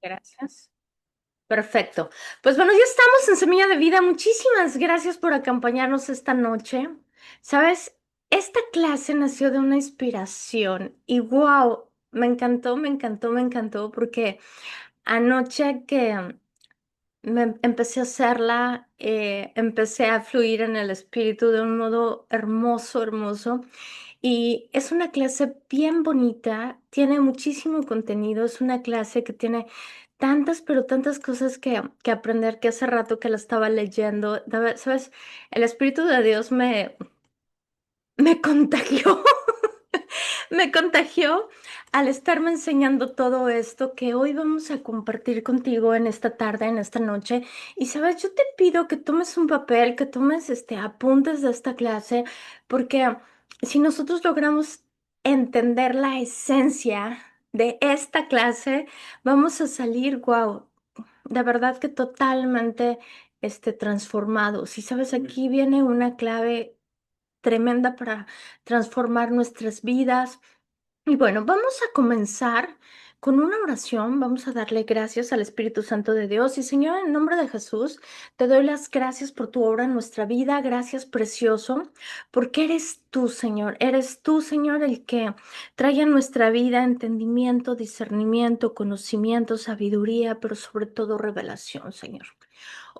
Gracias. Perfecto. Pues bueno, ya estamos en Semilla de Vida. Muchísimas gracias por acompañarnos esta noche. Sabes, esta clase nació de una inspiración y wow, me encantó, me encantó, me encantó porque anoche que me empecé a hacerla, empecé a fluir en el espíritu de un modo hermoso, hermoso. Y es una clase bien bonita, tiene muchísimo contenido, es una clase que tiene tantas, pero tantas cosas que aprender, que hace rato que la estaba leyendo. ¿Sabes? El Espíritu de Dios me contagió. Me contagió al estarme enseñando todo esto que hoy vamos a compartir contigo en esta tarde, en esta noche. Y sabes, yo te pido que tomes un papel, que tomes apuntes de esta clase, porque si nosotros logramos entender la esencia de esta clase, vamos a salir, wow, de verdad que totalmente transformados. Y sabes, aquí viene una clave tremenda para transformar nuestras vidas. Y bueno, vamos a comenzar con una oración. Vamos a darle gracias al Espíritu Santo de Dios. Y Señor, en nombre de Jesús, te doy las gracias por tu obra en nuestra vida. Gracias, precioso, porque eres tú, Señor. Eres tú, Señor, el que trae a nuestra vida entendimiento, discernimiento, conocimiento, sabiduría, pero sobre todo revelación, Señor.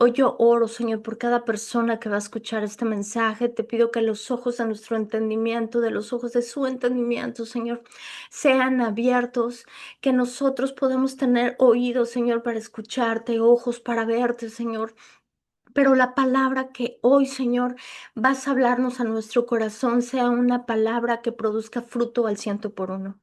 Hoy yo oro, Señor, por cada persona que va a escuchar este mensaje. Te pido que los ojos de nuestro entendimiento, de los ojos de su entendimiento, Señor, sean abiertos, que nosotros podamos tener oídos, Señor, para escucharte, ojos para verte, Señor. Pero la palabra que hoy, Señor, vas a hablarnos a nuestro corazón sea una palabra que produzca fruto al ciento por uno.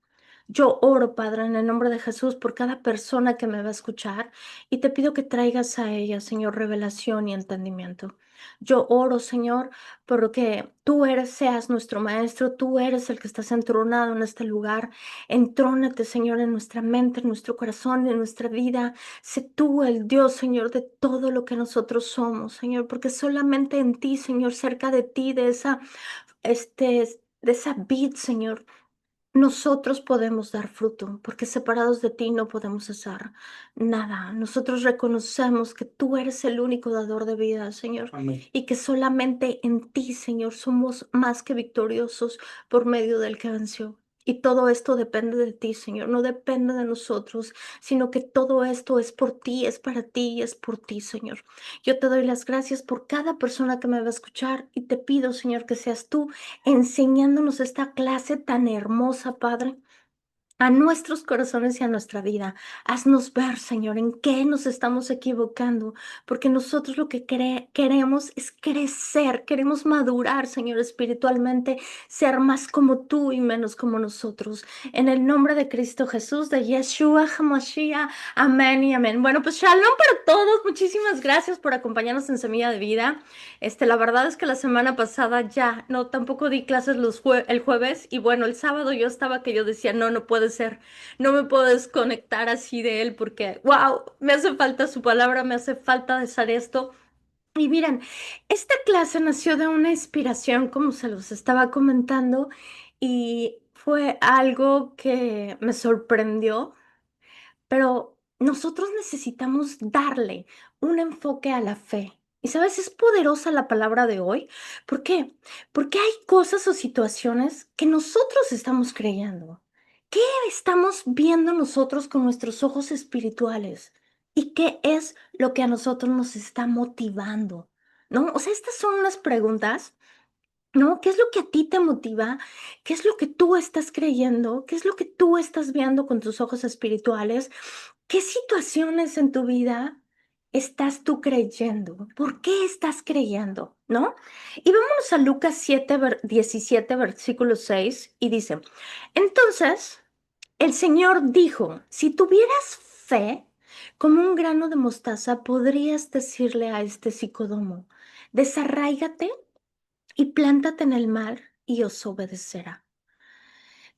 Yo oro, Padre, en el nombre de Jesús, por cada persona que me va a escuchar y te pido que traigas a ella, Señor, revelación y entendimiento. Yo oro, Señor, porque tú seas nuestro maestro, tú eres el que estás entronado en este lugar. Entrónate, Señor, en nuestra mente, en nuestro corazón, en nuestra vida. Sé tú el Dios, Señor, de todo lo que nosotros somos, Señor, porque solamente en ti, Señor, cerca de ti, de esa vid, Señor, nosotros podemos dar fruto, porque separados de ti no podemos hacer nada. Nosotros reconocemos que tú eres el único dador de vida, Señor, amén, y que solamente en ti, Señor, somos más que victoriosos por medio del que venció. Y todo esto depende de ti, Señor, no depende de nosotros, sino que todo esto es por ti, es para ti y es por ti, Señor. Yo te doy las gracias por cada persona que me va a escuchar y te pido, Señor, que seas tú enseñándonos esta clase tan hermosa, Padre, a nuestros corazones y a nuestra vida. Haznos ver, Señor, en qué nos estamos equivocando, porque nosotros lo que queremos es crecer, queremos madurar, Señor, espiritualmente, ser más como tú y menos como nosotros. En el nombre de Cristo Jesús, de Yeshua HaMashiach, amén y amén. Bueno, pues shalom para todos. Muchísimas gracias por acompañarnos en Semilla de Vida. La verdad es que la semana pasada ya, no, tampoco di clases el jueves y bueno, el sábado yo estaba que yo decía, no, no puede ser, no me puedo desconectar así de él porque, wow, me hace falta su palabra, me hace falta hacer esto. Y miren, esta clase nació de una inspiración, como se los estaba comentando, y fue algo que me sorprendió, pero nosotros necesitamos darle un enfoque a la fe. Y sabes, es poderosa la palabra de hoy. ¿Por qué? Porque hay cosas o situaciones que nosotros estamos creyendo. ¿Qué estamos viendo nosotros con nuestros ojos espirituales? ¿Y qué es lo que a nosotros nos está motivando? ¿No? O sea, estas son unas preguntas, ¿no? ¿Qué es lo que a ti te motiva? ¿Qué es lo que tú estás creyendo? ¿Qué es lo que tú estás viendo con tus ojos espirituales? ¿Qué situaciones en tu vida estás tú creyendo? ¿Por qué estás creyendo? ¿No? Y vámonos a Lucas 7, 17, versículo 6, y dice, entonces el Señor dijo, si tuvieras fe como un grano de mostaza, podrías decirle a este sicodomo, desarráigate y plántate en el mar y os obedecerá.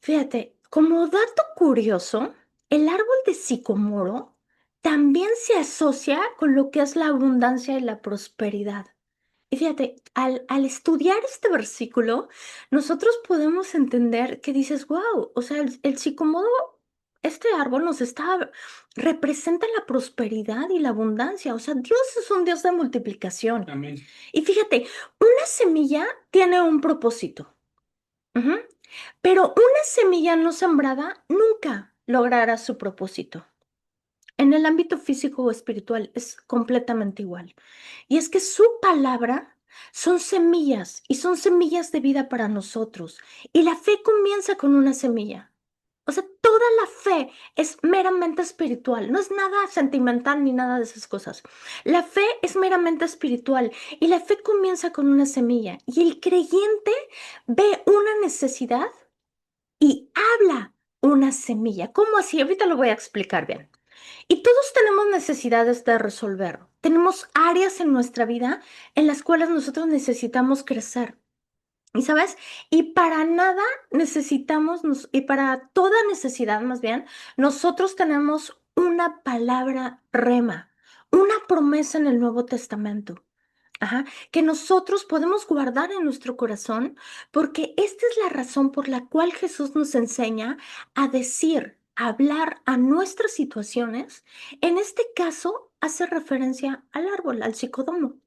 Fíjate, como dato curioso, el árbol de sicomoro también se asocia con lo que es la abundancia y la prosperidad. Y fíjate, al estudiar este versículo, nosotros podemos entender que dices, wow, o sea, el sicomoro Este árbol representa la prosperidad y la abundancia. O sea, Dios es un Dios de multiplicación. Amén. Y fíjate, una semilla tiene un propósito. Ujú. Pero una semilla no sembrada nunca logrará su propósito. En el ámbito físico o espiritual es completamente igual. Y es que su palabra son semillas y son semillas de vida para nosotros. Y la fe comienza con una semilla. O sea, toda la fe es meramente espiritual, no es nada sentimental ni nada de esas cosas. La fe es meramente espiritual y la fe comienza con una semilla. Y el creyente ve una necesidad y habla una semilla. ¿Cómo así? Ahorita lo voy a explicar bien. Y todos tenemos necesidades de resolver. Tenemos áreas en nuestra vida en las cuales nosotros necesitamos crecer. ¿Y sabes? Y para nada y para toda necesidad más bien, nosotros tenemos una palabra rema, una promesa en el Nuevo Testamento. Ajá, que nosotros podemos guardar en nuestro corazón, porque esta es la razón por la cual Jesús nos enseña a decir, a hablar a nuestras situaciones. En este caso, hace referencia al árbol, al sicomoro,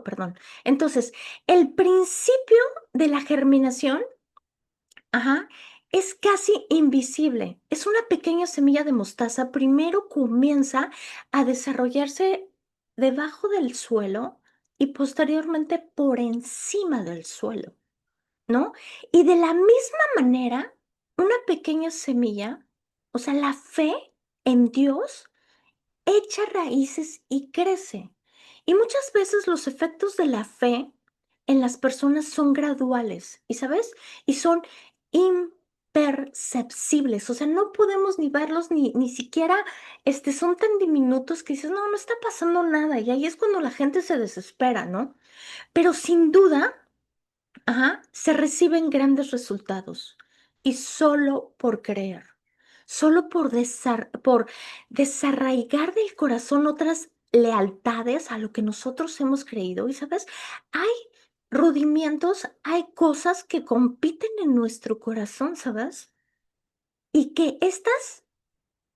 perdón. Entonces, el principio de la germinación, ajá, es casi invisible. Es una pequeña semilla de mostaza. Primero comienza a desarrollarse debajo del suelo y posteriormente por encima del suelo, ¿no? Y de la misma manera, una pequeña semilla, o sea, la fe en Dios, echa raíces y crece. Y muchas veces los efectos de la fe en las personas son graduales, ¿y sabes? Y son imperceptibles, o sea, no podemos ni verlos ni siquiera, son tan diminutos que dices, no, no está pasando nada. Y ahí es cuando la gente se desespera, ¿no? Pero sin duda, ajá, se reciben grandes resultados y solo por creer, solo por desarraigar del corazón otras lealtades a lo que nosotros hemos creído. Y sabes, hay rudimientos, hay cosas que compiten en nuestro corazón, ¿sabes? Y que estas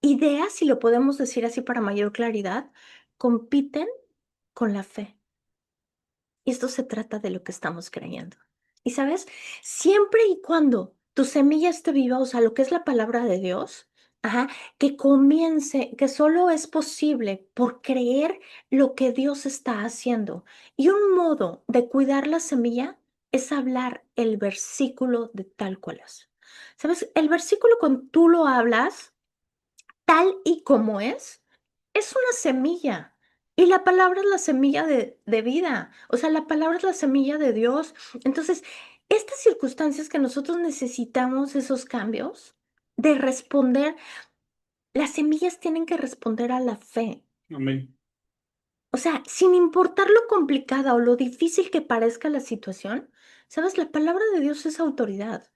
ideas, si lo podemos decir así para mayor claridad, compiten con la fe. Y esto se trata de lo que estamos creyendo. Y sabes, siempre y cuando tu semilla esté viva, o sea, lo que es la palabra de Dios, ajá, que comience, que solo es posible por creer lo que Dios está haciendo. Y un modo de cuidar la semilla es hablar el versículo de tal cual es. ¿Sabes? El versículo cuando tú lo hablas, tal y como es una semilla. Y la palabra es la semilla de vida. O sea, la palabra es la semilla de Dios. Entonces, estas circunstancias que nosotros necesitamos, esos cambios, de responder, las semillas tienen que responder a la fe. Amén. O sea, sin importar lo complicada o lo difícil que parezca la situación, sabes, la palabra de Dios es autoridad.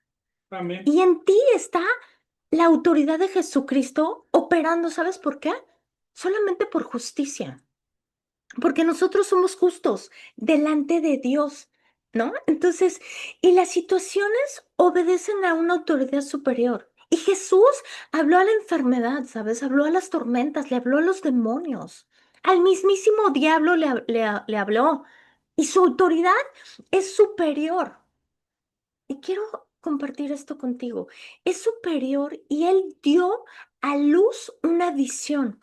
Amén. Y en ti está la autoridad de Jesucristo operando, ¿sabes por qué? Solamente por justicia, porque nosotros somos justos delante de Dios, ¿no? Entonces, y las situaciones obedecen a una autoridad superior. Y Jesús habló a la enfermedad, ¿sabes? Habló a las tormentas, le habló a los demonios, al mismísimo diablo le habló. Y su autoridad es superior. Y quiero compartir esto contigo. Es superior y Él dio a luz una visión.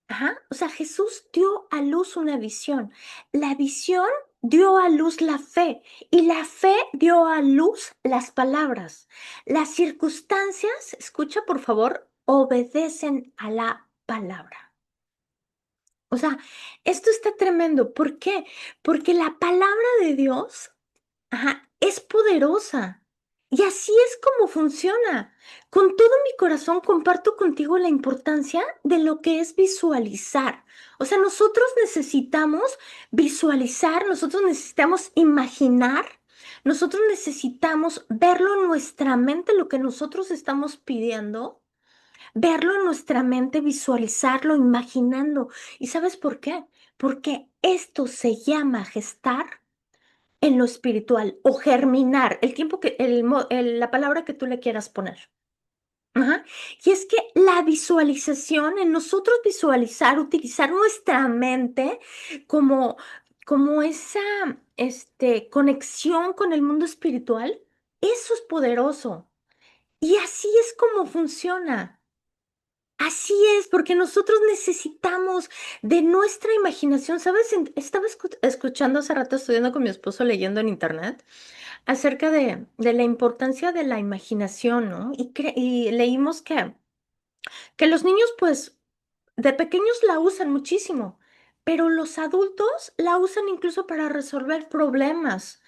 Ajá. O sea, Jesús dio a luz una visión. La visión dio a luz la fe y la fe dio a luz las palabras. Las circunstancias, escucha por favor, obedecen a la palabra. O sea, esto está tremendo. ¿Por qué? Porque la palabra de Dios, ajá, es poderosa. Y así es como funciona. Con todo mi corazón comparto contigo la importancia de lo que es visualizar. O sea, nosotros necesitamos visualizar, nosotros necesitamos imaginar, nosotros necesitamos verlo en nuestra mente, lo que nosotros estamos pidiendo, verlo en nuestra mente, visualizarlo, imaginando. ¿Y sabes por qué? Porque esto se llama gestar en lo espiritual o germinar, el tiempo la palabra que tú le quieras poner. Ajá. Y es que la visualización, en nosotros visualizar, utilizar nuestra mente como, como esa conexión con el mundo espiritual, eso es poderoso. Y así es como funciona. Así es, porque nosotros necesitamos de nuestra imaginación. ¿Sabes? Estaba escuchando hace rato, estudiando con mi esposo, leyendo en internet acerca de la importancia de la imaginación, ¿no? Y leímos que los niños, pues, de pequeños la usan muchísimo, pero los adultos la usan incluso para resolver problemas.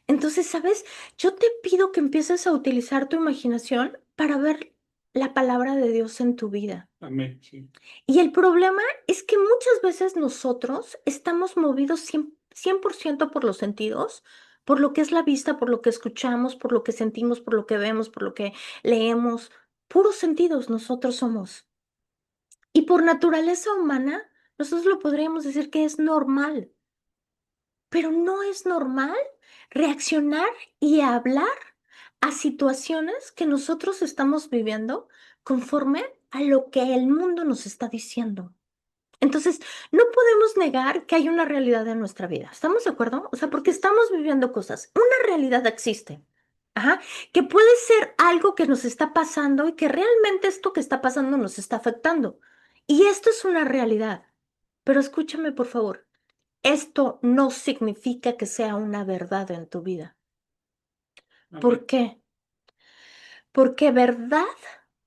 Entonces, ¿sabes? Yo te pido que empieces a utilizar tu imaginación para ver la palabra de Dios en tu vida. Amén, sí. Y el problema es que muchas veces nosotros estamos movidos 100% por los sentidos, por lo que es la vista, por lo que escuchamos, por lo que sentimos, por lo que vemos, por lo que leemos. Puros sentidos nosotros somos. Y por naturaleza humana, nosotros lo podríamos decir que es normal, pero no es normal reaccionar y hablar a situaciones que nosotros estamos viviendo conforme a lo que el mundo nos está diciendo. Entonces, no podemos negar que hay una realidad en nuestra vida. ¿Estamos de acuerdo? O sea, porque estamos viviendo cosas. Una realidad existe. Ajá, que puede ser algo que nos está pasando y que realmente esto que está pasando nos está afectando. Y esto es una realidad. Pero escúchame, por favor. Esto no significa que sea una verdad en tu vida. Amén. ¿Por qué? Porque verdad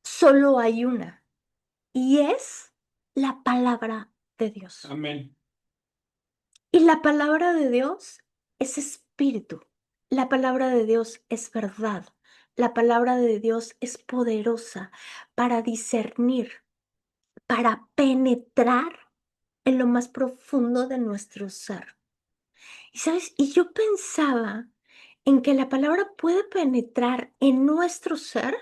solo hay una y es la palabra de Dios. Amén. Y la palabra de Dios es espíritu. La palabra de Dios es verdad. La palabra de Dios es poderosa para discernir, para penetrar en lo más profundo de nuestro ser. Y sabes, y yo pensaba en que la palabra puede penetrar en nuestro ser.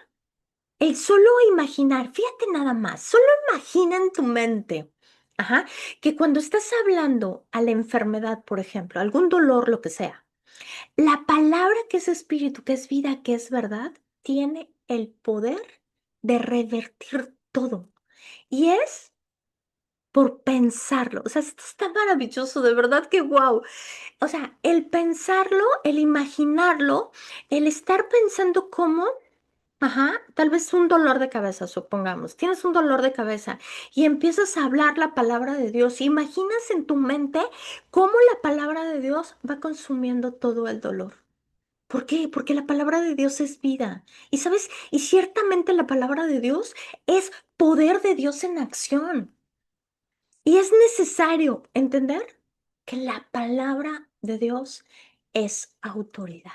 El solo imaginar, fíjate nada más, solo imagina en tu mente, ajá, que cuando estás hablando a la enfermedad, por ejemplo, algún dolor, lo que sea, la palabra que es espíritu, que es vida, que es verdad, tiene el poder de revertir todo. Y es por pensarlo. O sea, esto está maravilloso, de verdad que wow. O sea, el pensarlo, el imaginarlo, el estar pensando cómo. Ajá, tal vez un dolor de cabeza, supongamos. Tienes un dolor de cabeza y empiezas a hablar la palabra de Dios. Imaginas en tu mente cómo la palabra de Dios va consumiendo todo el dolor. ¿Por qué? Porque la palabra de Dios es vida. Y sabes, y ciertamente la palabra de Dios es poder de Dios en acción. Y es necesario entender que la palabra de Dios es autoridad.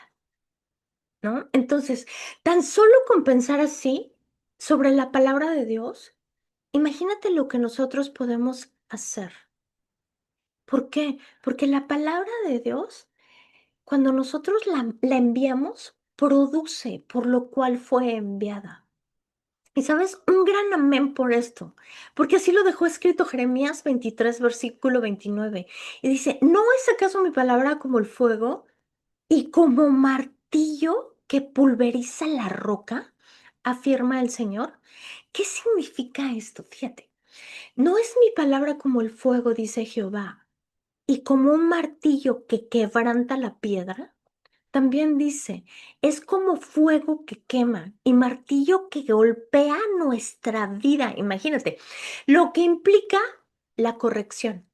¿No? Entonces, tan solo con pensar así sobre la palabra de Dios, imagínate lo que nosotros podemos hacer. ¿Por qué? Porque la palabra de Dios, cuando nosotros la enviamos, produce por lo cual fue enviada. Y sabes, un gran amén por esto, porque así lo dejó escrito Jeremías 23, versículo 29. Y dice, ¿no es acaso mi palabra como el fuego y como martillo que pulveriza la roca? Afirma el Señor. ¿Qué significa esto? Fíjate, no es mi palabra como el fuego, dice Jehová, y como un martillo que quebranta la piedra. También dice, es como fuego que quema y martillo que golpea nuestra vida. Imagínate, lo que implica la corrección.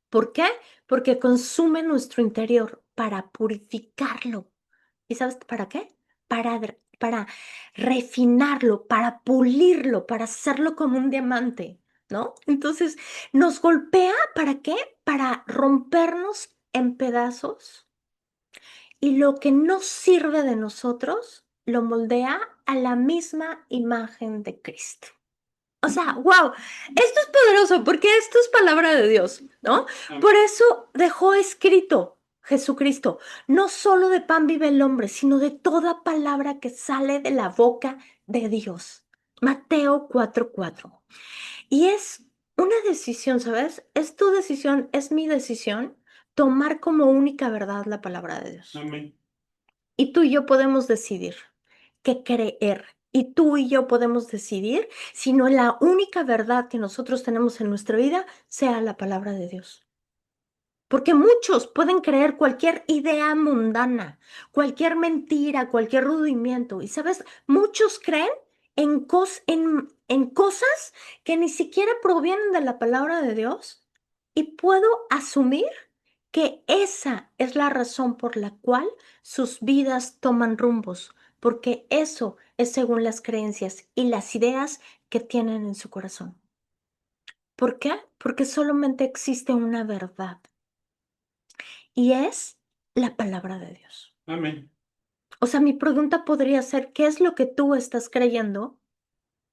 ¿Por qué? Porque consume nuestro interior para purificarlo. ¿Y sabes para qué? Para refinarlo, para pulirlo, para hacerlo como un diamante, ¿no? Entonces, nos golpea ¿para qué? Para rompernos en pedazos y lo que no sirve de nosotros lo moldea a la misma imagen de Cristo. O sea, wow, esto es poderoso porque esto es palabra de Dios, ¿no? Amén. Por eso dejó escrito Jesucristo, no solo de pan vive el hombre, sino de toda palabra que sale de la boca de Dios. Mateo 4:4. Y es una decisión, ¿sabes? Es tu decisión, es mi decisión, tomar como única verdad la palabra de Dios. Amén. Y tú y yo podemos decidir qué creer y tú y yo podemos decidir, sino la única verdad que nosotros tenemos en nuestra vida sea la palabra de Dios. Porque muchos pueden creer cualquier idea mundana, cualquier mentira, cualquier rudimiento. Y sabes, muchos creen en cosas que ni siquiera provienen de la palabra de Dios. Y puedo asumir que esa es la razón por la cual sus vidas toman rumbos, porque eso es según las creencias y las ideas que tienen en su corazón. ¿Por qué? Porque solamente existe una verdad y es la palabra de Dios. Amén. O sea, mi pregunta podría ser, ¿qué es lo que tú estás creyendo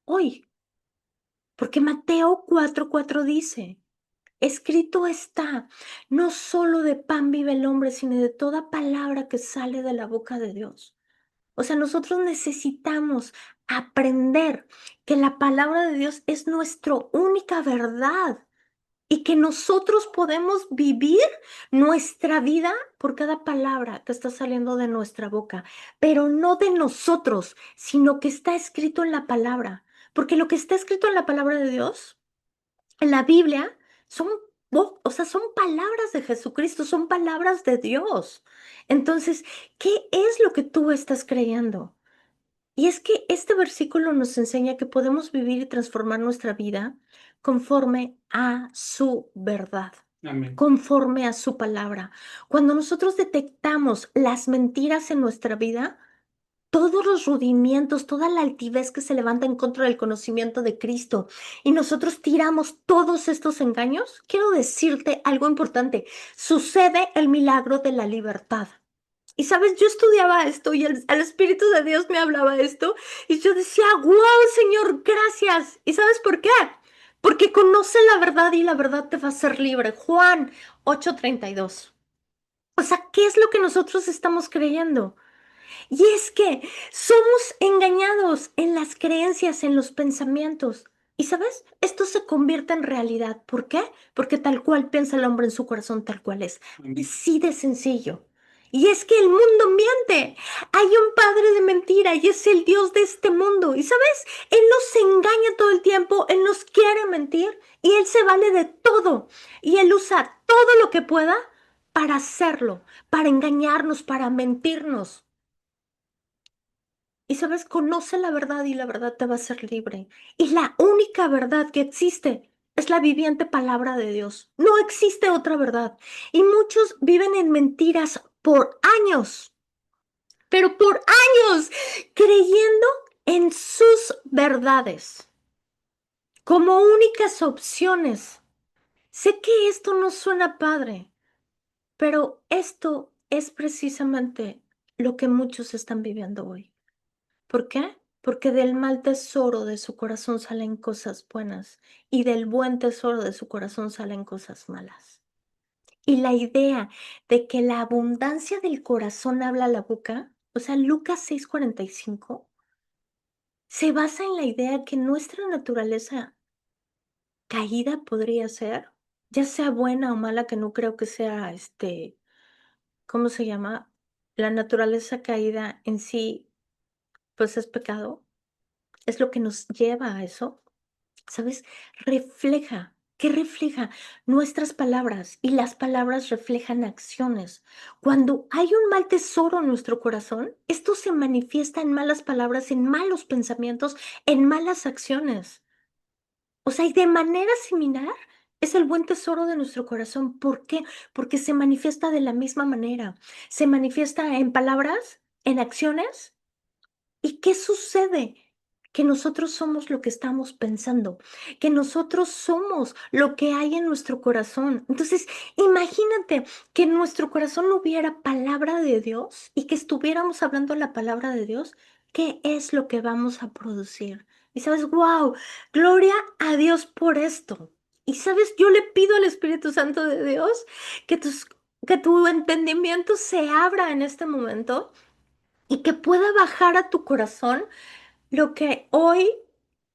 hoy? Porque Mateo 4:4 dice, escrito está, no solo de pan vive el hombre, sino de toda palabra que sale de la boca de Dios. O sea, nosotros necesitamos aprender que la palabra de Dios es nuestra única verdad y que nosotros podemos vivir nuestra vida por cada palabra que está saliendo de nuestra boca, pero no de nosotros, sino que está escrito en la palabra. Porque lo que está escrito en la palabra de Dios, en la Biblia, son, o sea, son palabras de Jesucristo, son palabras de Dios. Entonces, ¿qué es lo que tú estás creyendo? Y es que este versículo nos enseña que podemos vivir y transformar nuestra vida conforme a su verdad, Amén. conforme a su palabra. Cuando nosotros detectamos las mentiras en nuestra vida, todos los rudimientos, toda la altivez que se levanta en contra del conocimiento de Cristo y nosotros tiramos todos estos engaños, quiero decirte algo importante, sucede el milagro de la libertad. Y sabes, yo estudiaba esto y el Espíritu de Dios me hablaba esto y yo decía, wow, Señor, gracias. ¿Y sabes por qué? Porque conoce la verdad y la verdad te va a hacer libre. Juan 8:32. O sea, ¿qué es lo que nosotros estamos creyendo? Y es que somos engañados en las creencias, en los pensamientos. Y sabes, esto se convierte en realidad. ¿Por qué? Porque tal cual piensa el hombre en su corazón, tal cual es. Amén. Así de sencillo. Y es que el mundo miente. Hay un padre de mentira y es el Dios de este mundo. Y sabes, Él nos engaña todo el tiempo, Él nos quiere mentir y Él se vale de todo. Y Él usa todo lo que pueda para hacerlo, para engañarnos, para mentirnos. Y sabes, conoce la verdad y la verdad te va a hacer libre. Y la única verdad que existe es la viviente palabra de Dios. No existe otra verdad. Y muchos viven en mentiras por años, pero por años, creyendo en sus verdades como únicas opciones. Sé que esto no suena padre, pero esto es precisamente lo que muchos están viviendo hoy. ¿Por qué? Porque del mal tesoro de su corazón salen cosas buenas y del buen tesoro de su corazón salen cosas malas. Y la idea de que la abundancia del corazón habla la boca, o sea, Lucas 6:45, se basa en la idea que nuestra naturaleza caída podría ser, ya sea buena o mala, que no creo que sea, ¿cómo se llama? La naturaleza caída en sí, pues es pecado, es lo que nos lleva a eso. ¿Sabes? Refleja, ¿qué refleja? Nuestras palabras y las palabras reflejan acciones. Cuando hay un mal tesoro en nuestro corazón, esto se manifiesta en malas palabras, en malos pensamientos, en malas acciones. O sea, y de manera similar es el buen tesoro de nuestro corazón. ¿Por qué? Porque se manifiesta de la misma manera. Se manifiesta en palabras, en acciones. ¿Y qué sucede? Que nosotros somos lo que estamos pensando, que nosotros somos lo que hay en nuestro corazón. Entonces, imagínate que en nuestro corazón no hubiera palabra de Dios y que estuviéramos hablando la palabra de Dios, ¿qué es lo que vamos a producir? Y sabes, wow, gloria a Dios por esto. Y sabes, yo le pido al Espíritu Santo de Dios que, que tu entendimiento se abra en este momento y que pueda bajar a tu corazón lo que hoy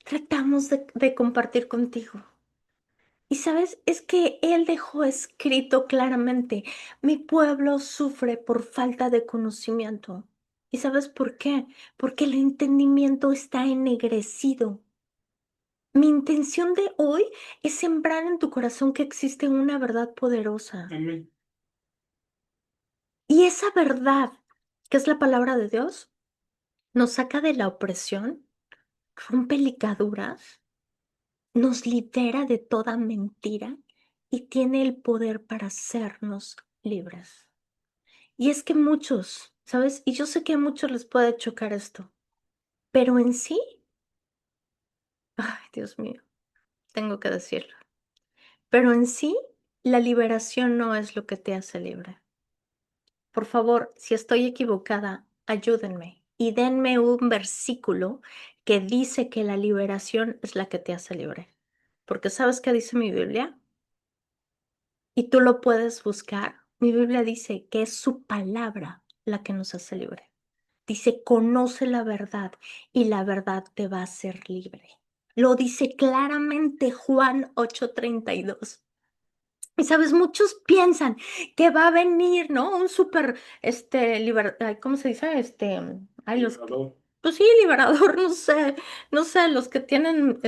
tratamos de compartir contigo. Y sabes, es que Él dejó escrito claramente, mi pueblo sufre por falta de conocimiento. ¿Y sabes por qué? Porque el entendimiento está ennegrecido. Mi intención de hoy es sembrar en tu corazón que existe una verdad poderosa. Amén. Y esa verdad, que es la palabra de Dios, nos saca de la opresión, rompe ligaduras, nos libera de toda mentira y tiene el poder para hacernos libres. Y es que muchos, ¿sabes? Y yo sé que a muchos les puede chocar esto, pero en sí, ay, Dios mío, tengo que decirlo, pero en sí, la liberación no es lo que te hace libre. Por favor, si estoy equivocada, ayúdenme y denme un versículo que dice que la liberación es la que te hace libre. Porque ¿sabes qué dice mi Biblia? Y tú lo puedes buscar. Mi Biblia dice que es su palabra la que nos hace libre. Dice, conoce la verdad y la verdad te va a hacer libre. Lo dice claramente Juan 8:32. Y sabes, muchos piensan que va a venir, ¿no? Un súper, ay, ¿cómo se dice? Ay, Liberador. pues sí, liberador, no sé, los que tienen,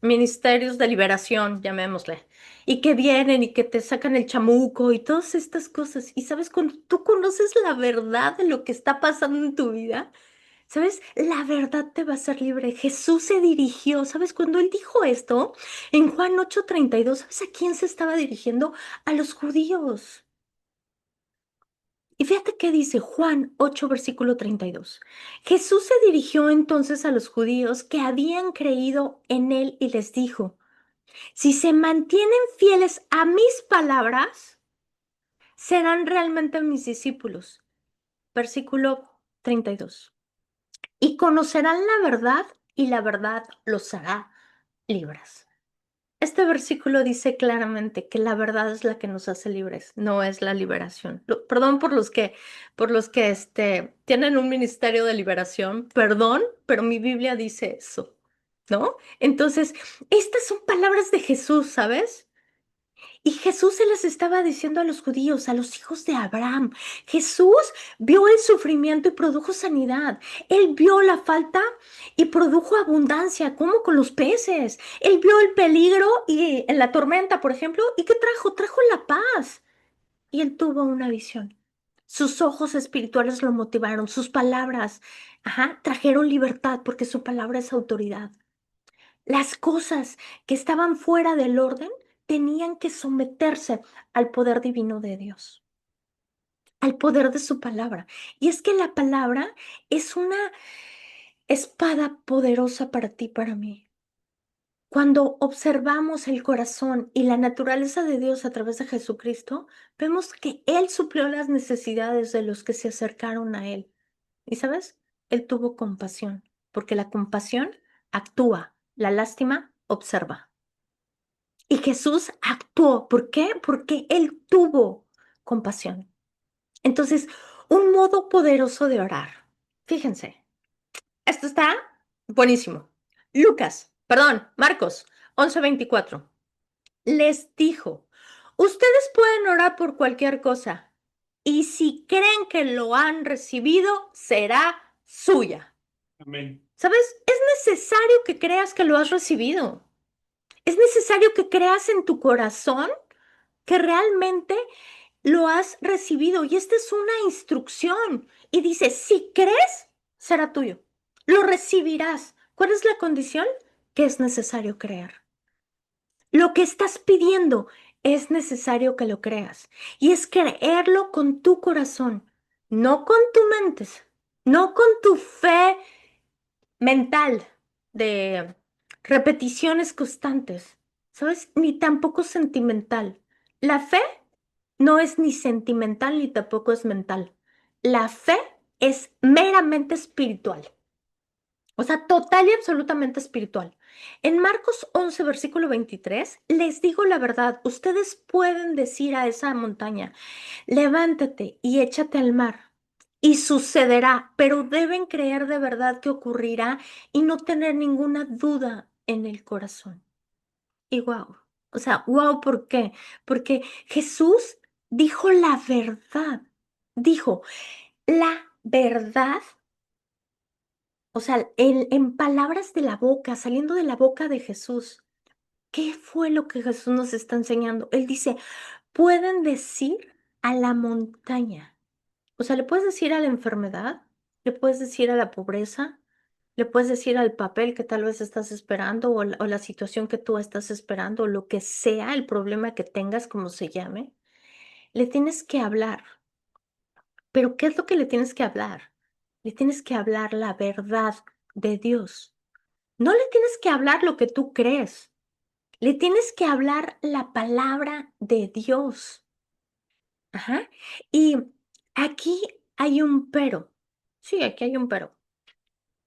ministerios de liberación, llamémosle, y que vienen y que te sacan el chamuco y todas estas cosas. Y sabes, cuando tú conoces la verdad de lo que está pasando en tu vida, ¿sabes? La verdad te va a hacer libre. Jesús se dirigió, ¿sabes? Cuando él dijo esto, en Juan 8:32, ¿sabes a quién se estaba dirigiendo? A los judíos. Y fíjate qué dice Juan 8, versículo 32. Jesús se dirigió entonces a los judíos que habían creído en él y les dijo, si se mantienen fieles a mis palabras, serán realmente mis discípulos. Versículo 32. Y conocerán la verdad y la verdad los hará libres. Este versículo dice claramente que la verdad es la que nos hace libres, no es la liberación. Perdón por los que tienen un ministerio de liberación, perdón, pero mi Biblia dice eso, ¿no? Entonces, estas son palabras de Jesús, ¿sabes? Y Jesús se les estaba diciendo a los judíos, a los hijos de Abraham. Jesús vio el sufrimiento y produjo sanidad. Él vio la falta y produjo abundancia, como con los peces. Él vio el peligro y en la tormenta, por ejemplo, ¿y qué trajo? Trajo la paz. Y él tuvo una visión. Sus ojos espirituales lo motivaron, sus palabras, ajá, trajeron libertad porque su palabra es autoridad. Las cosas que estaban fuera del orden tenían que someterse al poder divino de Dios, al poder de su palabra. Y es que la palabra es una espada poderosa para ti, para mí. Cuando observamos el corazón y la naturaleza de Dios a través de Jesucristo, vemos que Él suplió las necesidades de los que se acercaron a Él. ¿Y sabes? Él tuvo compasión, porque la compasión actúa, la lástima observa. Y Jesús actuó. ¿Por qué? Porque Él tuvo compasión. Entonces, un modo poderoso de orar. Fíjense, esto está buenísimo. Marcos 11:24. Les dijo, ustedes pueden orar por cualquier cosa y si creen que lo han recibido, será suya. Amén. ¿Sabes? Es necesario que creas que lo has recibido. Es necesario que creas en tu corazón que realmente lo has recibido. Y esta es una instrucción. Y dice, si crees, será tuyo. Lo recibirás. ¿Cuál es la condición? Que es necesario creer. Lo que estás pidiendo es necesario que lo creas. Y es creerlo con tu corazón, no con tu mente, no con tu fe mental de repeticiones constantes, ¿sabes? Ni tampoco sentimental. La fe no es ni sentimental ni tampoco es mental. La fe es meramente espiritual. O sea, total y absolutamente espiritual. En Marcos 11, versículo 23, les digo la verdad, ustedes pueden decir a esa montaña, levántate y échate al mar. Y sucederá, pero deben creer de verdad que ocurrirá y no tener ninguna duda en el corazón. Y wow, o sea, wow, ¿por qué? Porque Jesús dijo la verdad. Dijo, la verdad, o sea, en palabras de la boca, saliendo de la boca de Jesús. ¿Qué fue lo que Jesús nos está enseñando? Él dice, pueden decir a la montaña. O sea, le puedes decir a la enfermedad, le puedes decir a la pobreza, le puedes decir al papel que tal vez estás esperando o la situación que tú estás esperando, o lo que sea, el problema que tengas, como se llame. Le tienes que hablar. Pero ¿qué es lo que le tienes que hablar? Le tienes que hablar la verdad de Dios. No le tienes que hablar lo que tú crees. Le tienes que hablar la palabra de Dios. Ajá. Y aquí hay un pero. Sí, aquí hay un pero.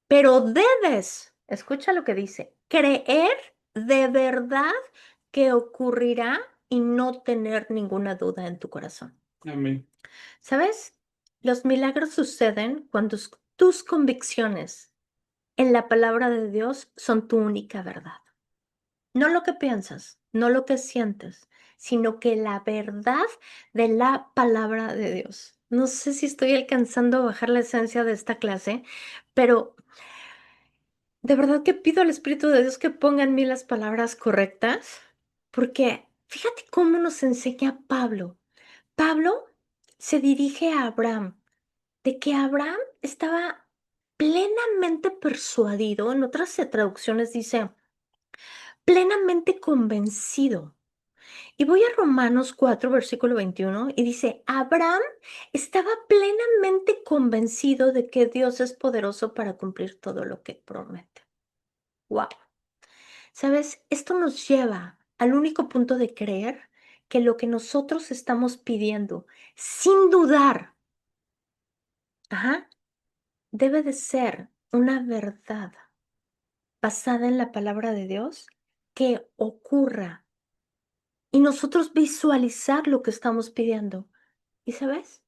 Pero debes, escucha lo que dice, creer de verdad que ocurrirá y no tener ninguna duda en tu corazón. Amén. ¿Sabes? Los milagros suceden cuando tus convicciones en la palabra de Dios son tu única verdad. No lo que piensas, no lo que sientes, sino que la verdad de la palabra de Dios. No sé si estoy alcanzando a bajar la esencia de esta clase, pero de verdad que pido al Espíritu de Dios que ponga en mí las palabras correctas, porque fíjate cómo nos enseña Pablo. Pablo se dirige a Abraham, de que Abraham estaba plenamente persuadido, en otras traducciones dice, plenamente convencido. Y voy a Romanos 4, versículo 21, y dice, Abraham estaba plenamente convencido de que Dios es poderoso para cumplir todo lo que promete. Wow. ¿Sabes? Esto nos lleva al único punto de creer que lo que nosotros estamos pidiendo, sin dudar, ajá, debe de ser una verdad basada en la palabra de Dios que ocurra y nosotros visualizar lo que estamos pidiendo. ¿Y sabes?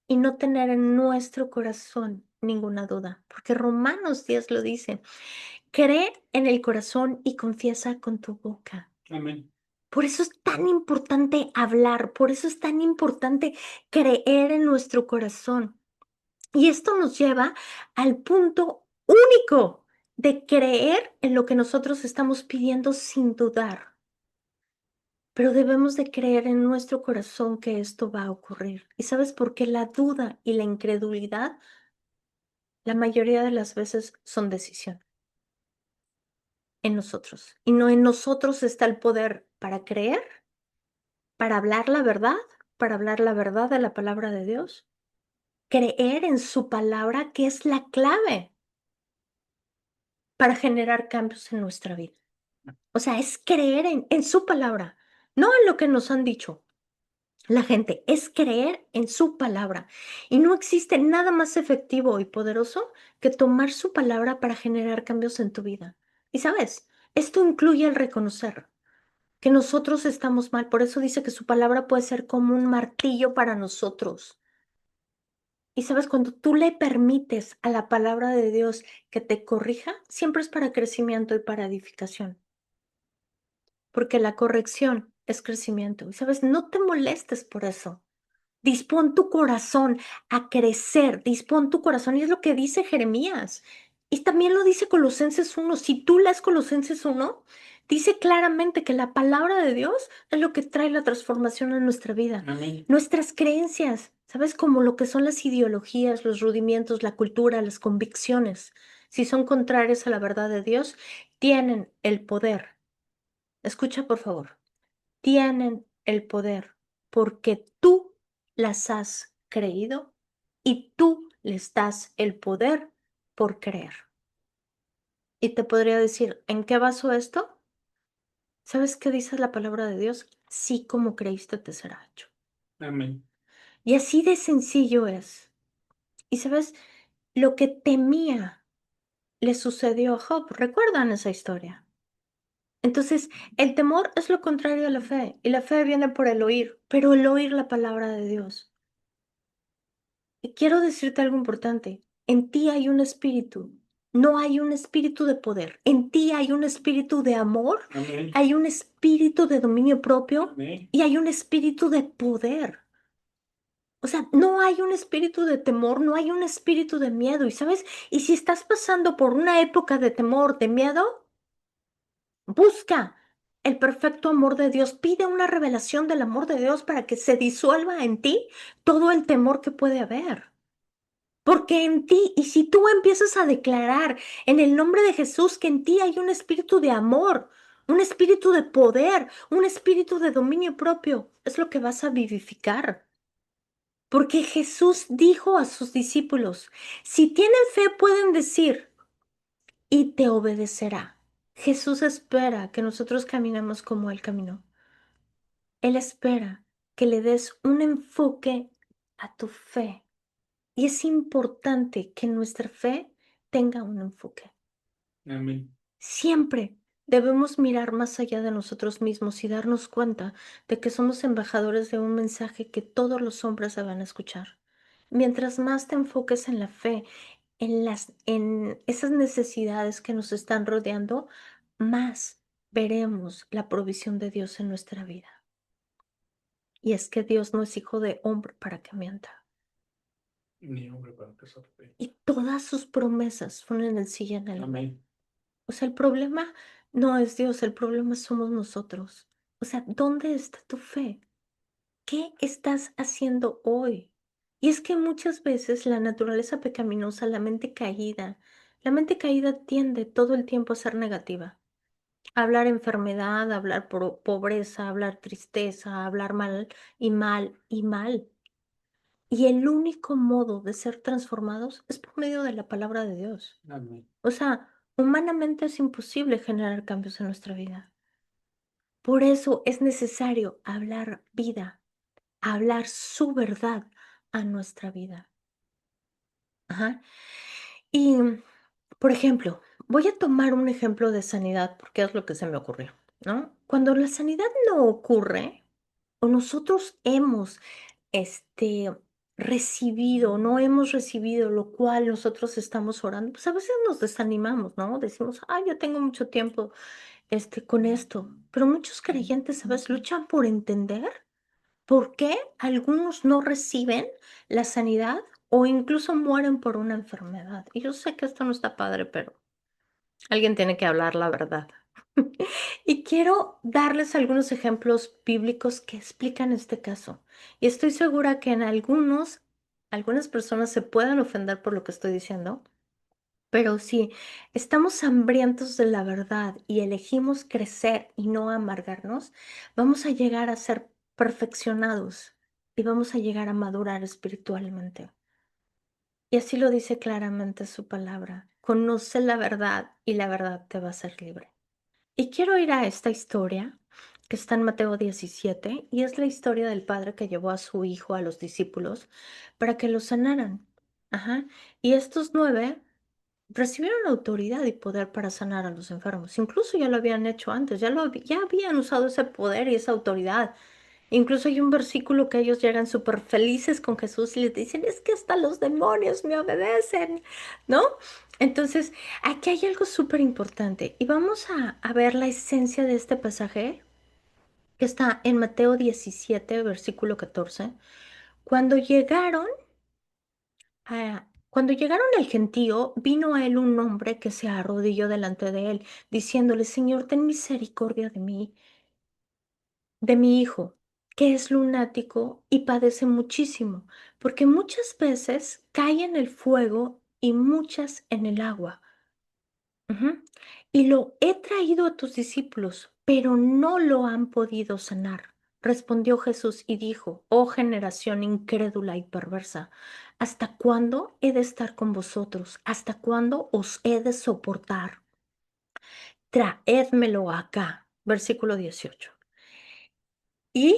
Y no tener en nuestro corazón ninguna duda, porque Romanos 10 lo dice, cree en el corazón y confiesa con tu boca. Amén. Por eso es tan importante hablar, por eso es tan importante creer en nuestro corazón. Y esto nos lleva al punto único de creer en lo que nosotros estamos pidiendo sin dudar. Pero debemos de creer en nuestro corazón que esto va a ocurrir. ¿Y sabes por qué la duda y la incredulidad la mayoría de las veces son decisión en nosotros? Y no en nosotros está el poder para creer, para hablar la verdad de la palabra de Dios, creer en su palabra que es la clave para generar cambios en nuestra vida. O sea, es creer en su palabra, no en lo que nos han dicho la gente, es creer en su palabra. Y no existe nada más efectivo y poderoso que tomar su palabra para generar cambios en tu vida. Y sabes, esto incluye el reconocer que nosotros estamos mal. Por eso dice que su palabra puede ser como un martillo para nosotros. Y sabes, cuando tú le permites a la palabra de Dios que te corrija, siempre es para crecimiento y para edificación. Porque la corrección es crecimiento. Y sabes, no te molestes por eso. Dispón tu corazón a crecer, dispón tu corazón. Y es lo que dice Jeremías. Y también lo dice Colosenses 1. Si tú lees Colosenses 1, dice claramente que la palabra de Dios es lo que trae la transformación en nuestra vida. Amén. Nuestras creencias, ¿sabes? Como lo que son las ideologías, los rudimentos, la cultura, las convicciones, si son contrarias a la verdad de Dios, tienen el poder. Escucha, por favor, tienen el poder porque tú las has creído y tú les das el poder por creer. Y te podría decir, ¿en qué baso esto? ¿Sabes qué dice la palabra de Dios? Sí, como creíste te será hecho. Amén. Y así de sencillo es. Y sabes, lo que temía le sucedió a Job. ¿Recuerdan esa historia? Entonces, el temor es lo contrario a la fe, y la fe viene por el oír, pero el oír la palabra de Dios. Y quiero decirte algo importante. En ti hay un espíritu. No hay un espíritu de poder. En ti hay un espíritu de amor, Amén. hay un espíritu de dominio propio Amén. y hay un espíritu de poder. O sea, no hay un espíritu de temor, no hay un espíritu de miedo. Y sabes, y si estás pasando por una época de temor, de miedo, busca el perfecto amor de Dios. Pide una revelación del amor de Dios para que se disuelva en ti todo el temor que puede haber. Porque en ti, y si tú empiezas a declarar en el nombre de Jesús que en ti hay un espíritu de amor, un espíritu de poder, un espíritu de dominio propio, es lo que vas a vivificar. Porque Jesús dijo a sus discípulos, si tienen fe pueden decir y te obedecerá. Jesús espera que nosotros caminemos como Él caminó. Él espera que le des un enfoque a tu fe. Y es importante que nuestra fe tenga un enfoque. Amén. Siempre debemos mirar más allá de nosotros mismos y darnos cuenta de que somos embajadores de un mensaje que todos los hombres van a escuchar. Mientras más te enfoques en la fe, en esas necesidades que nos están rodeando, más veremos la provisión de Dios en nuestra vida. Y es que Dios no es hijo de hombre para que mienta. Ni hombre para que se ríe. Y todas sus promesas son en el sí y en el amén. Amén. O sea, el problema no es Dios, el problema somos nosotros. O sea, ¿dónde está tu fe? ¿Qué estás haciendo hoy? Y es que muchas veces la naturaleza pecaminosa, la mente caída tiende todo el tiempo a ser negativa. A hablar enfermedad, a hablar pobreza, a hablar tristeza, a hablar mal y mal y mal. Y el único modo de ser transformados es por medio de la palabra de Dios. Amén. O sea, humanamente es imposible generar cambios en nuestra vida. Por eso es necesario hablar vida, hablar su verdad a nuestra vida. Ajá. Y, por ejemplo, voy a tomar un ejemplo de sanidad porque es lo que se me ocurrió, ¿no? Cuando la sanidad no ocurre o nosotros hemos, este, recibido, no hemos recibido lo cual nosotros estamos orando, pues a veces nos desanimamos, ¿no? Decimos, ay, yo tengo mucho tiempo, con esto, pero muchos creyentes, ¿sabes? Luchan por entender por qué algunos no reciben la sanidad o incluso mueren por una enfermedad. Y yo sé que esto no está padre, pero alguien tiene que hablar la verdad. Y quiero darles algunos ejemplos bíblicos que explican este caso. Y estoy segura que en algunas personas se pueden ofender por lo que estoy diciendo, pero si estamos hambrientos de la verdad y elegimos crecer y no amargarnos, vamos a llegar a ser perfeccionados y vamos a llegar a madurar espiritualmente. Y así lo dice claramente su palabra. Conoce la verdad y la verdad te va a hacer libre. Y quiero ir a esta historia que está en Mateo 17 y es la historia del padre que llevó a su hijo a los discípulos para que lo sanaran. Ajá. Y estos 9 recibieron autoridad y poder para sanar a los enfermos. Incluso ya lo habían hecho antes, ya habían usado ese poder y esa autoridad. Incluso hay un versículo que ellos llegan súper felices con Jesús y les dicen, es que hasta los demonios me obedecen, ¿no? Entonces, aquí hay algo súper importante y vamos a ver la esencia de este pasaje que está en Mateo 17, versículo 14. Cuando llegaron cuando llegaron al gentío, vino a él un hombre que se arrodilló delante de él, diciéndole, Señor, ten misericordia de mi hijo, que es lunático y padece muchísimo, porque muchas veces cae en el fuego y muchas en el agua. Ujú. Y lo he traído a tus discípulos, pero no lo han podido sanar. Respondió Jesús y dijo, oh generación incrédula y perversa, ¿hasta cuándo he de estar con vosotros? ¿Hasta cuándo os he de soportar? Traédmelo acá. Versículo 18. Y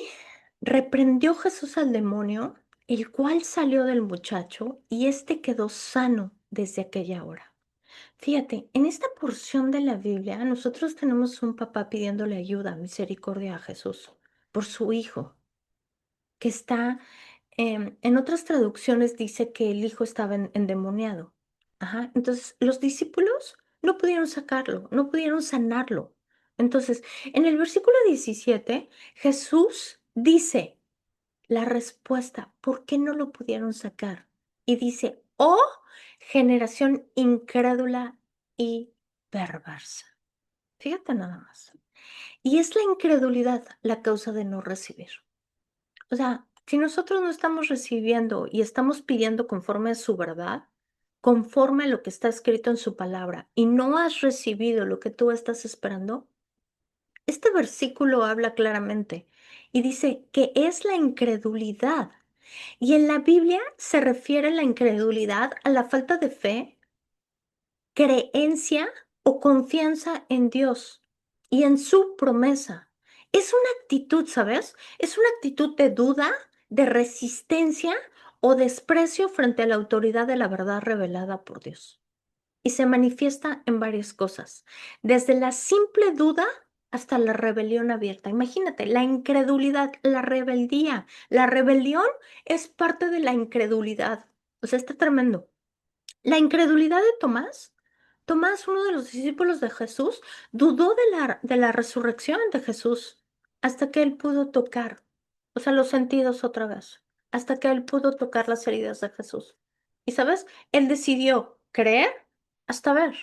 reprendió Jesús al demonio, el cual salió del muchacho, y éste quedó sano desde aquella hora. Fíjate, en esta porción de la Biblia nosotros tenemos un papá pidiéndole ayuda, misericordia a Jesús por su hijo, que está, en otras traducciones dice que el hijo estaba endemoniado. Ajá. Entonces, los discípulos no pudieron sacarlo, no pudieron sanarlo. Entonces, en el versículo 17, Jesús dice, la respuesta, ¿por qué no lo pudieron sacar? Y dice, oh, generación incrédula y perversa. Fíjate nada más. Y es la incredulidad la causa de no recibir. O sea, si nosotros no estamos recibiendo y estamos pidiendo conforme a su verdad, conforme a lo que está escrito en su palabra, y no has recibido lo que tú estás esperando, este versículo habla claramente y dice que es la incredulidad. Y en la Biblia se refiere la incredulidad a la falta de fe, creencia o confianza en Dios y en su promesa. Es una actitud, ¿sabes? Es una actitud de duda, de resistencia o desprecio frente a la autoridad de la verdad revelada por Dios. Y se manifiesta en varias cosas, desde la simple duda hasta la rebelión abierta. Imagínate, la incredulidad, la rebeldía. La rebelión es parte de la incredulidad. O sea, está tremendo. La incredulidad de Tomás. Tomás, uno de los discípulos de Jesús, dudó de la resurrección de Jesús hasta que él pudo tocar, o sea, los sentidos otra vez, hasta que él pudo tocar las heridas de Jesús. Y sabes, él decidió creer hasta ver.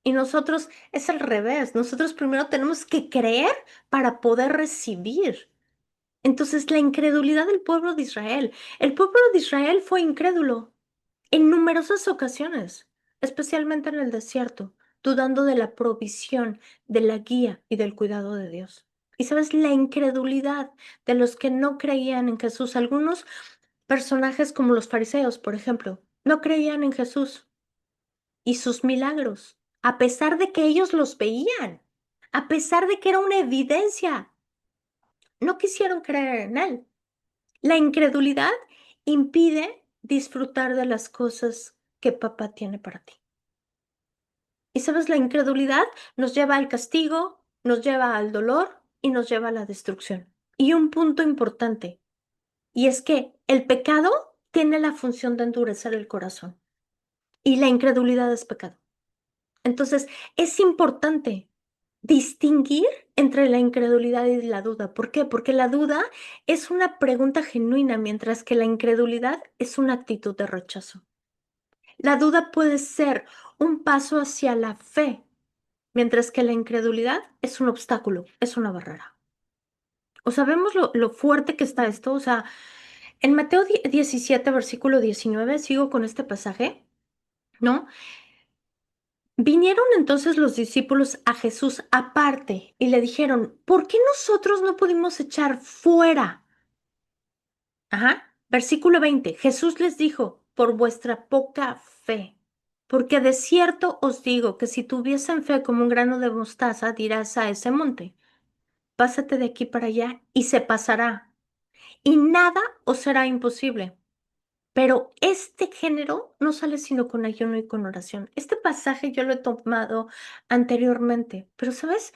Y nosotros es al revés. Nosotros primero tenemos que creer para poder recibir. Entonces, la incredulidad del pueblo de Israel. El pueblo de Israel fue incrédulo en numerosas ocasiones, especialmente en el desierto, dudando de la provisión, de la guía y del cuidado de Dios. Y sabes, la incredulidad de los que no creían en Jesús, algunos personajes como los fariseos, por ejemplo, no creían en Jesús y sus milagros, a pesar de que ellos los veían, a pesar de que era una evidencia, no quisieron creer en él. La incredulidad impide disfrutar de las cosas que papá tiene para ti. Y sabes, la incredulidad nos lleva al castigo, nos lleva al dolor y nos lleva a la destrucción. Y un punto importante, y es que el pecado tiene la función de endurecer el corazón y la incredulidad es pecado. Entonces, es importante distinguir entre la incredulidad y la duda. ¿Por qué? Porque la duda es una pregunta genuina, mientras que la incredulidad es una actitud de rechazo. La duda puede ser un paso hacia la fe, mientras que la incredulidad es un obstáculo, es una barrera. O sea, vemos lo fuerte que está esto. O sea, en Mateo 17, versículo 19, sigo con este pasaje, ¿no? Vinieron entonces los discípulos a Jesús aparte y le dijeron, ¿por qué nosotros no pudimos echar fuera? Ajá. Versículo 20. Jesús les dijo, por vuestra poca fe. Porque de cierto os digo que si tuviesen fe como un grano de mostaza, dirás a ese monte, pásate de aquí para allá y se pasará. Y nada os será imposible. Pero este género no sale sino con ayuno y con oración. Este pasaje yo lo he tomado anteriormente, pero ¿sabes?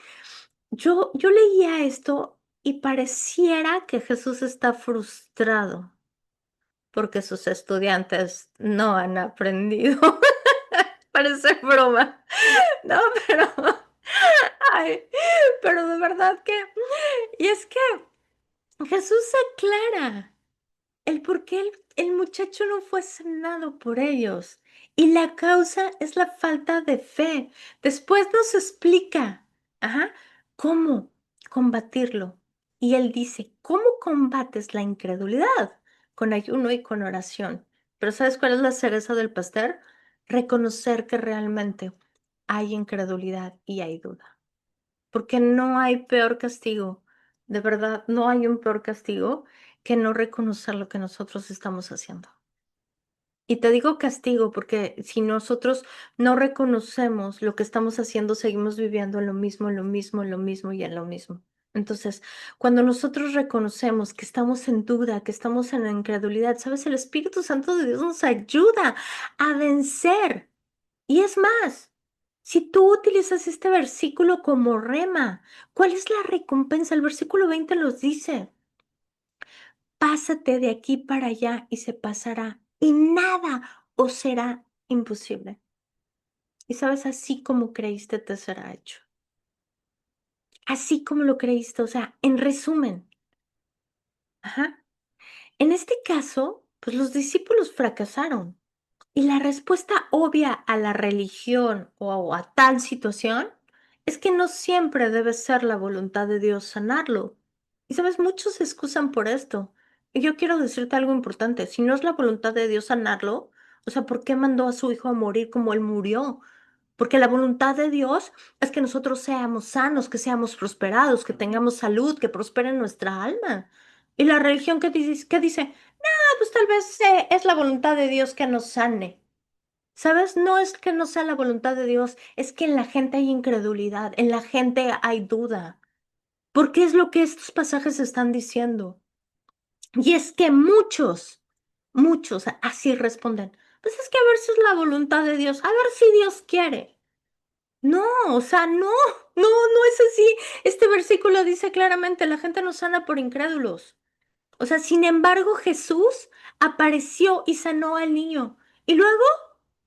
Yo leía esto y pareciera que Jesús está frustrado porque sus estudiantes no han aprendido. Parece broma, ¿no? Pero, ay, pero de verdad que, y es que Jesús se aclara el por qué el muchacho no fue sanado por ellos. Y la causa es la falta de fe. Después nos explica, ajá, cómo combatirlo. Y él dice, ¿cómo combates la incredulidad? Con ayuno y con oración. Pero ¿sabes cuál es la cereza del pastel? Reconocer que realmente hay incredulidad y hay duda. Porque no hay peor castigo, de verdad, no hay un peor castigo que no reconocer lo que nosotros estamos haciendo. Y te digo castigo porque si nosotros no reconocemos lo que estamos haciendo, seguimos viviendo en lo mismo, en lo mismo, en lo mismo y en lo mismo. Entonces, cuando nosotros reconocemos que estamos en duda, que estamos en la incredulidad, ¿sabes? El Espíritu Santo de Dios nos ayuda a vencer. Y es más, si tú utilizas este versículo como rema, ¿cuál es la recompensa? El versículo 20 nos dice, pásate de aquí para allá y se pasará, y nada os será imposible. Y sabes, así como creíste te será hecho. Así como lo creíste, o sea, en resumen. Ajá. En este caso, pues los discípulos fracasaron. Y la respuesta obvia a la religión o a tal situación es que no siempre debe ser la voluntad de Dios sanarlo. Y sabes, muchos se excusan por esto. Y yo quiero decirte algo importante. Si no es la voluntad de Dios sanarlo, o sea, ¿por qué mandó a su hijo a morir como él murió? Porque la voluntad de Dios es que nosotros seamos sanos, que seamos prosperados, que tengamos salud, que prospere nuestra alma. ¿Y la religión qué dice? Pues tal vez es la voluntad de Dios que nos sane. ¿Sabes? No es que no sea la voluntad de Dios, es que en la gente hay incredulidad, en la gente hay duda. Porque es lo que estos pasajes están diciendo. Y es que muchos así responden. Pues es que a ver si es la voluntad de Dios, a ver si Dios quiere. No, o sea, no es así. Este versículo dice claramente, la gente no sana por incrédulos. O sea, sin embargo, Jesús apareció y sanó al niño. Y luego,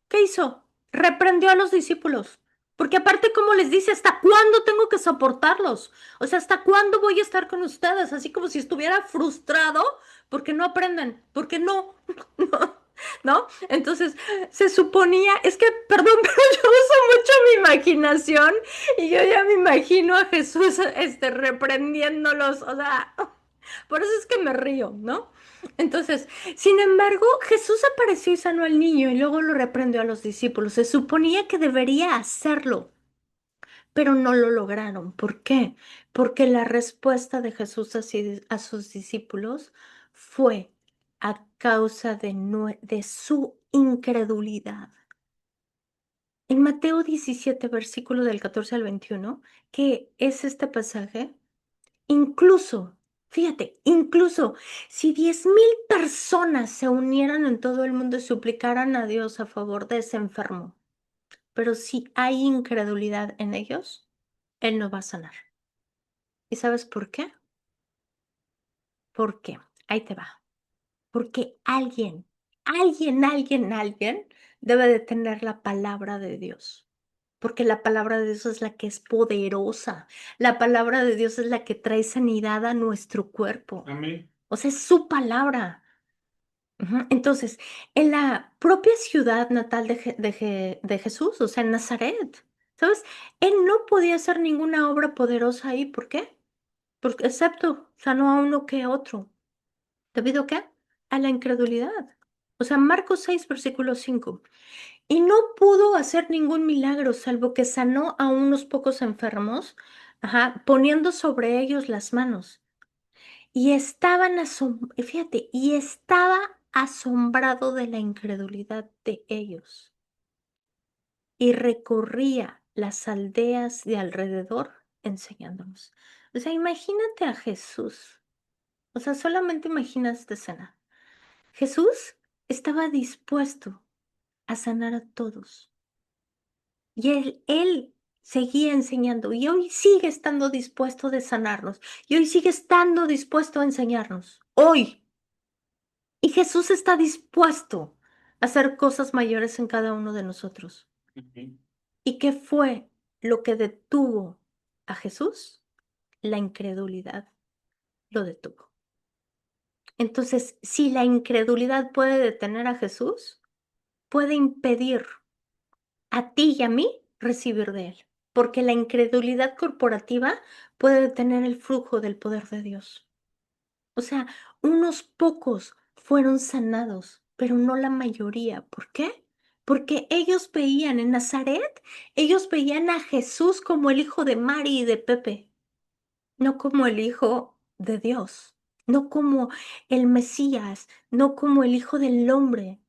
¿qué hizo? Reprendió a los discípulos. Porque aparte, como les dice, ¿hasta cuándo tengo que soportarlos? O sea, ¿hasta cuándo voy a estar con ustedes? Así como si estuviera frustrado porque no aprenden, porque no, no, ¿no? Entonces, se suponía, es que, perdón, pero yo uso mucho mi imaginación y yo ya me imagino a Jesús, reprendiéndolos, o sea, por eso es que me río, ¿no? Entonces, sin embargo, Jesús apareció y sanó al niño y luego lo reprendió a los discípulos. Se suponía que debería hacerlo, pero no lo lograron. ¿Por qué? Porque la respuesta de Jesús a sus discípulos fue a causa de su incredulidad. En Mateo 17, versículo del 14 al 21, que es este pasaje, incluso, fíjate, incluso si 10,000 personas se unieran en todo el mundo y suplicaran a Dios a favor de ese enfermo, pero si hay incredulidad en ellos, Él no va a sanar. ¿Y sabes por qué? ¿Por qué? Ahí te va. Porque alguien debe de tener la palabra de Dios. Porque la palabra de Dios es la que es poderosa. La palabra de Dios es la que trae sanidad a nuestro cuerpo. Amén. O sea, es su palabra. Ujú. Entonces, en la propia ciudad natal de Jesús, o sea, en Nazaret, ¿sabes? Él no podía hacer ninguna obra poderosa ahí. ¿Por qué? Porque, excepto sanó a uno que otro. ¿Debido a qué? A la incredulidad. O sea, Marcos 6, versículo 5. Y no pudo hacer ningún milagro, salvo que sanó a unos pocos enfermos, ajá, poniendo sobre ellos las manos. Fíjate, y estaba asombrado de la incredulidad de ellos. Y recorría las aldeas de alrededor enseñándonos. O sea, imagínate a Jesús. O sea, solamente imagina esta escena. Jesús estaba dispuesto a sanar a todos. Y él seguía enseñando y hoy sigue estando dispuesto de sanarnos. Y hoy sigue estando dispuesto a enseñarnos. Hoy. Y Jesús está dispuesto a hacer cosas mayores en cada uno de nosotros. Amén. ¿Y qué fue lo que detuvo a Jesús? La incredulidad lo detuvo. Entonces, si la incredulidad puede detener a Jesús, puede impedir a ti y a mí recibir de Él, porque la incredulidad corporativa puede detener el flujo del poder de Dios. O sea, unos pocos fueron sanados, pero no la mayoría. ¿Por qué? Porque ellos veían en Nazaret, ellos veían a Jesús como el hijo de Mari y de Pepe, no como el hijo de Dios, no como el Mesías, no como el hijo del hombre,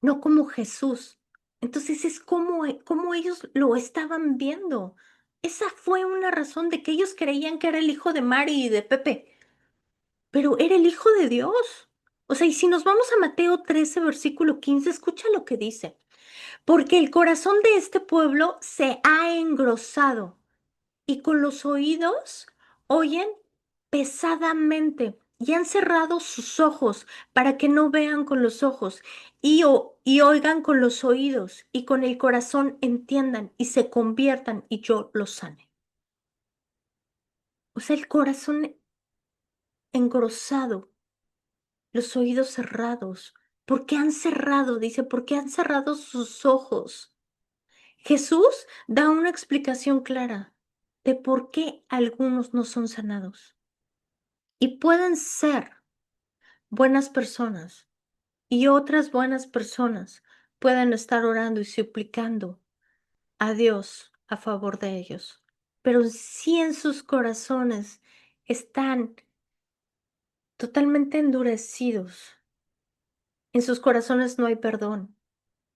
no como Jesús. Entonces es como ellos lo estaban viendo. Esa fue una razón de que ellos creían que era el hijo de Mari y de Pepe, pero era el hijo de Dios. O sea, y si nos vamos a Mateo 13, versículo 15, escucha lo que dice. Porque el corazón de este pueblo se ha engrosado y con los oídos oyen pesadamente y han cerrado sus ojos para que no vean con los ojos y oigan con los oídos y con el corazón entiendan y se conviertan y yo los sane. O sea, el corazón engrosado. los oídos cerrados. ¿Por qué han cerrado? Dice, ¿por qué han cerrado sus ojos? Jesús da una explicación clara de por qué algunos no son sanados. Y pueden ser buenas personas y otras buenas personas pueden estar orando y suplicando a Dios a favor de ellos. Pero si en sus corazones están totalmente endurecidos, en sus corazones no hay perdón,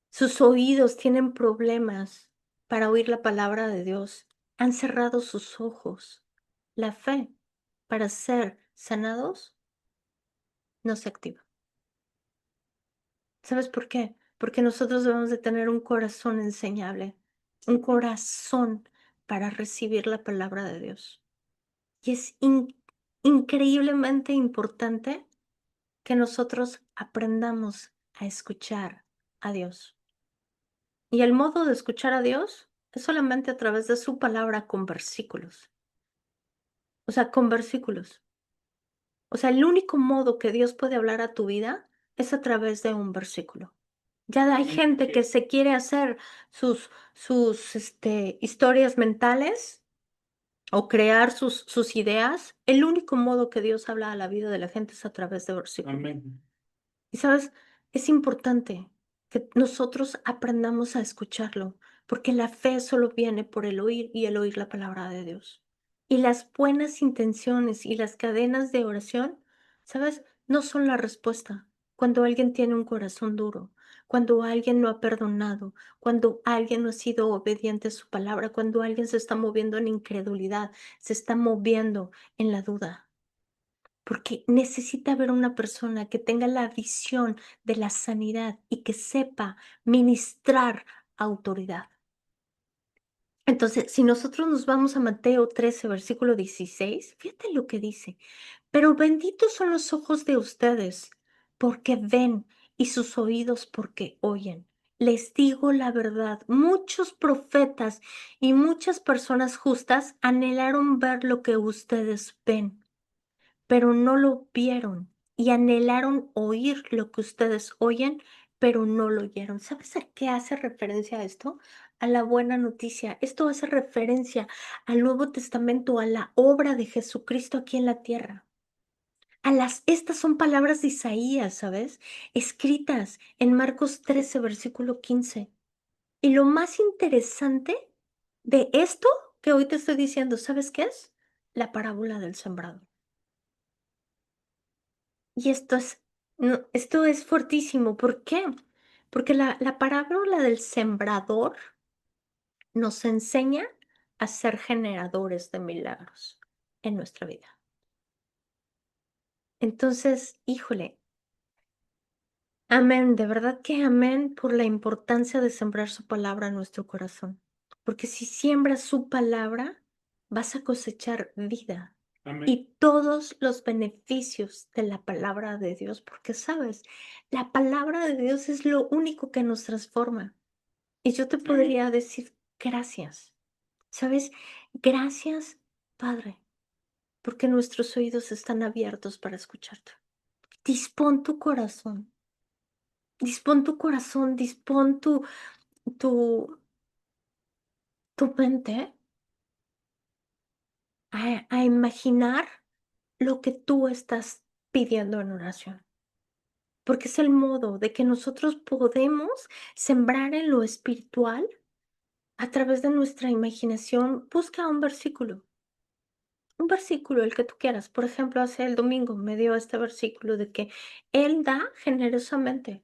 sus oídos tienen problemas para oír la palabra de Dios, han cerrado sus ojos, la fe para ser sanados no se activa. ¿Sabes por qué? Porque nosotros debemos de tener un corazón enseñable, un corazón para recibir la palabra de Dios. Y es increíblemente importante que nosotros aprendamos a escuchar a Dios. Y el modo de escuchar a Dios es solamente a través de su palabra con versículos. O sea, con versículos. O sea, el único modo que Dios puede hablar a tu vida es a través de un versículo. Ya hay gente que se quiere hacer sus historias mentales o crear sus ideas. El único modo que Dios habla a la vida de la gente es a través de versículos. Amén. Y sabes, es importante que nosotros aprendamos a escucharlo, porque la fe solo viene por el oír y el oír la palabra de Dios. Y las buenas intenciones y las cadenas de oración, ¿sabes? No son la respuesta. Cuando alguien tiene un corazón duro, cuando alguien no ha perdonado, cuando alguien no ha sido obediente a su palabra, cuando alguien se está moviendo en incredulidad, se está moviendo en la duda. Porque necesita ver una persona que tenga la visión de la sanidad y que sepa ministrar autoridad. Entonces, si nosotros nos vamos a Mateo 13, versículo 16, fíjate lo que dice. Pero benditos son los ojos de ustedes, porque ven, y sus oídos porque oyen. Les digo la verdad, muchos profetas y muchas personas justas anhelaron ver lo que ustedes ven, pero no lo vieron, y anhelaron oír lo que ustedes oyen, pero no lo oyeron. ¿Sabes a qué hace referencia esto? A la buena noticia. Esto hace referencia al Nuevo Testamento, a la obra de Jesucristo aquí en la tierra. Estas son palabras de Isaías, ¿sabes? Escritas en Marcos 13, versículo 15. Y lo más interesante de esto que hoy te estoy diciendo, ¿sabes qué es? La parábola del sembrador. Y esto es fuertísimo. ¿Por qué? Porque la parábola del sembrador nos enseña a ser generadores de milagros en nuestra vida. Entonces, híjole, amén, de verdad que amén por la importancia de sembrar su palabra en nuestro corazón. Porque si siembras su palabra, vas a cosechar vida Amén. y todos los beneficios de la palabra de Dios, porque sabes, la palabra de Dios es lo único que nos transforma. Y yo te podría decir gracias, ¿sabes? Gracias, Padre, porque nuestros oídos están abiertos para escucharte. Dispón tu corazón, dispón tu corazón, dispón tu, tu mente a imaginar lo que tú estás pidiendo en oración. Porque es el modo de que nosotros podemos sembrar en lo espiritual a través de nuestra imaginación. Busca un versículo, el que tú quieras. Por ejemplo, hace el domingo me dio este versículo de que Él da generosamente.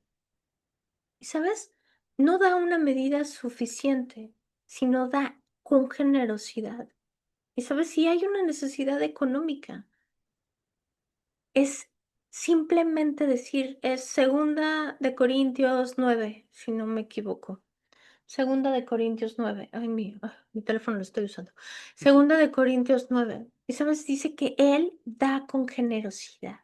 Y sabes, no da una medida suficiente, sino da con generosidad. Y sabes, si hay una necesidad económica, es simplemente decir, es segunda de Corintios 9, si no me equivoco. Segunda de Corintios 9. Ay, mi teléfono lo estoy usando. Segunda de Corintios 9. Y sabes, dice que Él da con generosidad.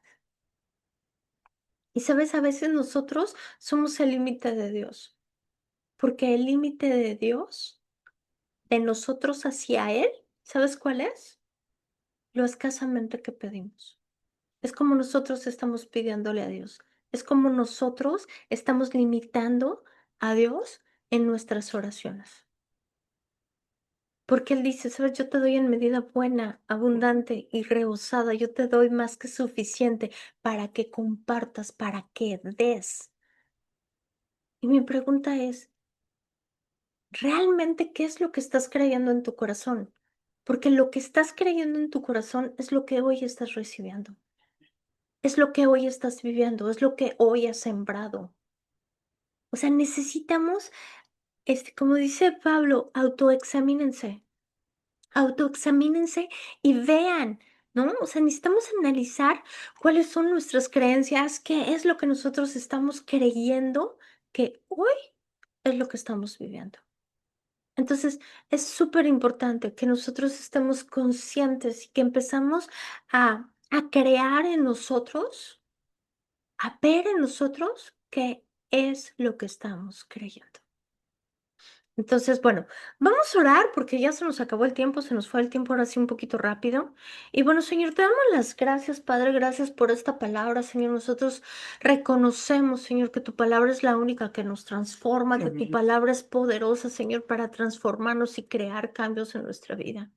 Y sabes, a veces nosotros somos el límite de Dios, porque el límite de Dios, de nosotros hacia Él, ¿sabes cuál es? Lo escasamente que pedimos. Es como nosotros estamos pidiéndole a Dios. Es como nosotros estamos limitando a Dios en nuestras oraciones. Porque Él dice, sabes, yo te doy en medida buena, abundante y rebosada. Yo te doy más que suficiente para que compartas, para que des. Y mi pregunta es, ¿realmente qué es lo que estás creyendo en tu corazón? Porque lo que estás creyendo en tu corazón es lo que hoy estás recibiendo. Es lo que hoy estás viviendo, es lo que hoy has sembrado. O sea, necesitamos, como dice Pablo, autoexamínense y vean, ¿no? O sea, necesitamos analizar cuáles son nuestras creencias, qué es lo que nosotros estamos creyendo que hoy es lo que estamos viviendo. Entonces, es súper importante que nosotros estemos conscientes y que empezamos a crear en nosotros, a ver en nosotros qué es lo que estamos creyendo. Entonces, bueno, vamos a orar porque ya se nos acabó el tiempo, se nos fue el tiempo ahora sí un poquito rápido. Y bueno, Señor, te damos las gracias, Padre, gracias por esta palabra, Señor. Nosotros reconocemos, Señor, que tu palabra es la única que nos transforma, que tu Amén. palabra es poderosa, Señor, para transformarnos y crear cambios en nuestra vida.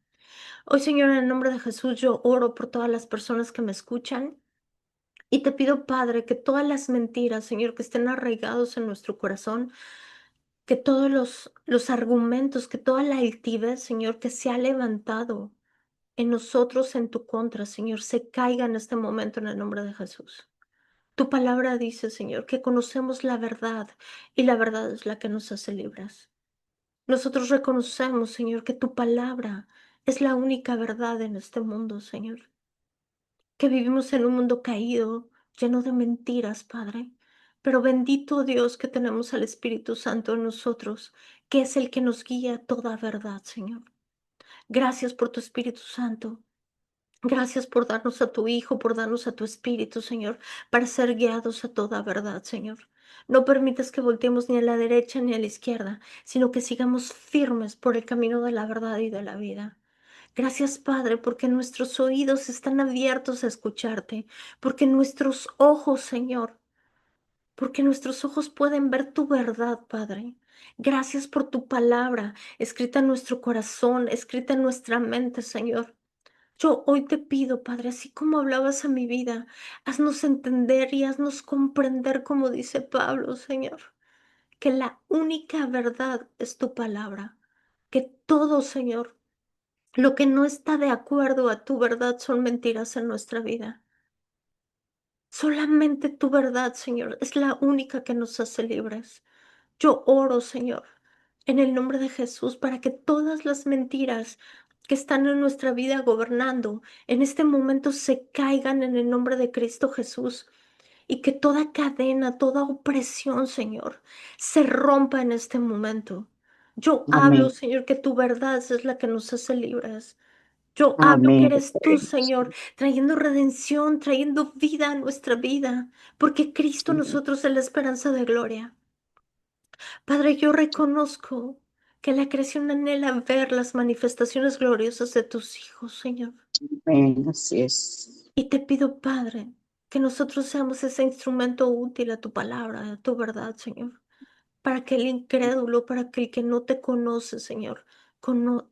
Hoy, Señor, en el nombre de Jesús, yo oro por todas las personas que me escuchan. Y te pido, Padre, que todas las mentiras, Señor, que estén arraigados en nuestro corazón, que todos los argumentos, que toda la altivez, Señor, que se ha levantado en nosotros en tu contra, Señor, se caiga en este momento en el nombre de Jesús. Tu palabra dice, Señor, que conocemos la verdad y la verdad es la que nos hace libres. Nosotros reconocemos, Señor, que tu palabra es la única verdad en este mundo, Señor. Que vivimos en un mundo caído, lleno de mentiras, Padre. Pero bendito Dios que tenemos al Espíritu Santo en nosotros, que es el que nos guía a toda verdad, Señor. Gracias por tu Espíritu Santo. Gracias por darnos a tu Hijo, por darnos a tu Espíritu, Señor, para ser guiados a toda verdad, Señor. No permitas que volteemos ni a la derecha ni a la izquierda, sino que sigamos firmes por el camino de la verdad y de la vida. Gracias, Padre, porque nuestros oídos están abiertos a escucharte, porque nuestros ojos, Señor, porque nuestros ojos pueden ver tu verdad, Padre. Gracias por tu palabra, escrita en nuestro corazón, escrita en nuestra mente, Señor. Yo hoy te pido, Padre, así como hablabas a mi vida, haznos entender y haznos comprender, como dice Pablo, Señor, que la única verdad es tu palabra, que todo, Señor, lo que no está de acuerdo a tu verdad son mentiras en nuestra vida. Solamente tu verdad, Señor, es la única que nos hace libres. Yo oro, Señor, en el nombre de Jesús, para que todas las mentiras que están en nuestra vida gobernando en este momento se caigan en el nombre de Cristo Jesús y que toda cadena, toda opresión, Señor, se rompa en este momento. Yo hablo, Amén. Señor, que tu verdad es la que nos hace libres. Yo hablo que Amén. eres tú, Señor, trayendo redención, trayendo vida a nuestra vida, porque Cristo nosotros es la esperanza de gloria. Padre, yo reconozco que la creación anhela ver las manifestaciones gloriosas de tus hijos, Señor. Amén. Así es. Y te pido, Padre, que nosotros seamos ese instrumento útil a tu palabra, a tu verdad, Señor. Para que el incrédulo, para que el que no te conoce, Señor,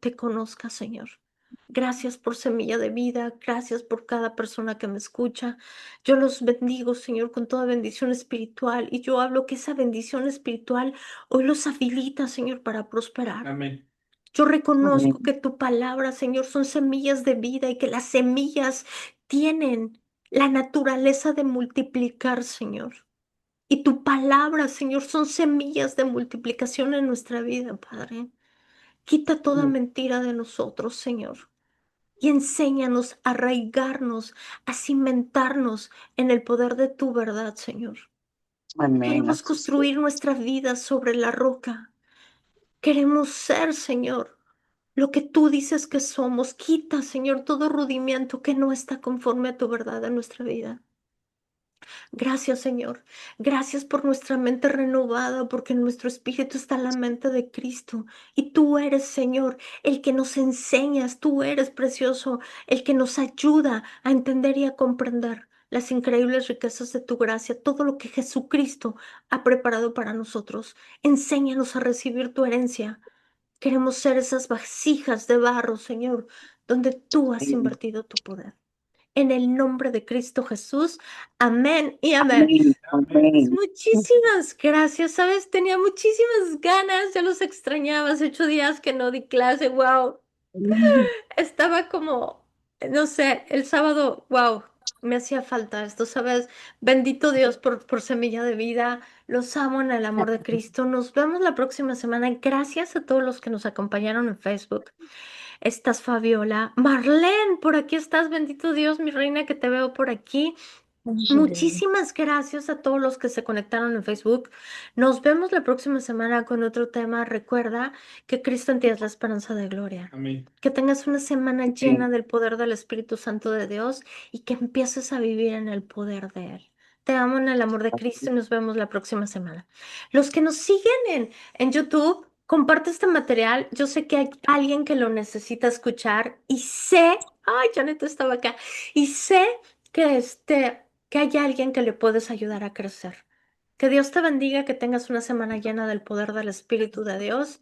te conozca, Señor. Gracias por semilla de vida, gracias por cada persona que me escucha. Yo los bendigo, Señor, con toda bendición espiritual y yo hablo que esa bendición espiritual hoy los habilita, Señor, para prosperar. Amén. Yo reconozco Amén. que tu palabra, Señor, son semillas de vida y que las semillas tienen la naturaleza de multiplicar, Señor. Y tu palabra, Señor, son semillas de multiplicación en nuestra vida, Padre. Quita toda mentira de nosotros, Señor, y enséñanos a arraigarnos, a cimentarnos en el poder de tu verdad, Señor. Amén. Queremos Así es. construir nuestra vida sobre la roca. Queremos ser, Señor, lo que tú dices que somos. Quita, Señor, todo rudimiento que no está conforme a tu verdad en nuestra vida. Gracias, Señor. Gracias por nuestra mente renovada, porque en nuestro espíritu está la mente de Cristo. Y tú eres, Señor, el que nos enseñas, tú eres precioso, el que nos ayuda a entender y a comprender las increíbles riquezas de tu gracia, todo lo que Jesucristo ha preparado para nosotros. Enséñanos a recibir tu herencia. Queremos ser esas vasijas de barro, Señor, donde tú has Amén. invertido tu poder. En el nombre de Cristo Jesús. Amén y amén. Amén. Amén. Amén. Muchísimas gracias, ¿sabes? Tenía muchísimas ganas, ya los extrañaba. Hace 8 días que no di clase, wow. Estaba como, no sé, el sábado, wow, me hacía falta esto, ¿sabes? Bendito Dios por Semilla de Vida. Los amo en el amor de Cristo. Nos vemos la próxima semana. Gracias a todos los que nos acompañaron en Facebook. Estás Fabiola. Marlene, por aquí estás. Bendito Dios, mi reina, que te veo por aquí. Muchísimas gracias a todos los que se conectaron en Facebook. Nos vemos la próxima semana con otro tema. Recuerda que Cristo en ti es la esperanza de gloria. Amén. Que tengas una semana llena del poder del Espíritu Santo de Dios y que empieces a vivir en el poder de Él. Te amo en el amor de Cristo y nos vemos la próxima semana. Los que nos siguen en YouTube, comparte este material. Yo sé que hay alguien que lo necesita escuchar y sé, ay, Janet estaba acá, y sé que hay alguien que le puedes ayudar a crecer. Que Dios te bendiga, que tengas una semana llena del poder del Espíritu de Dios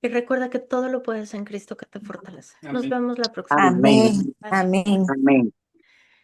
y recuerda que todo lo puedes en Cristo que te fortalece. Nos Amén. vemos la próxima. Amén. Amén. Bye. Amén. Amén.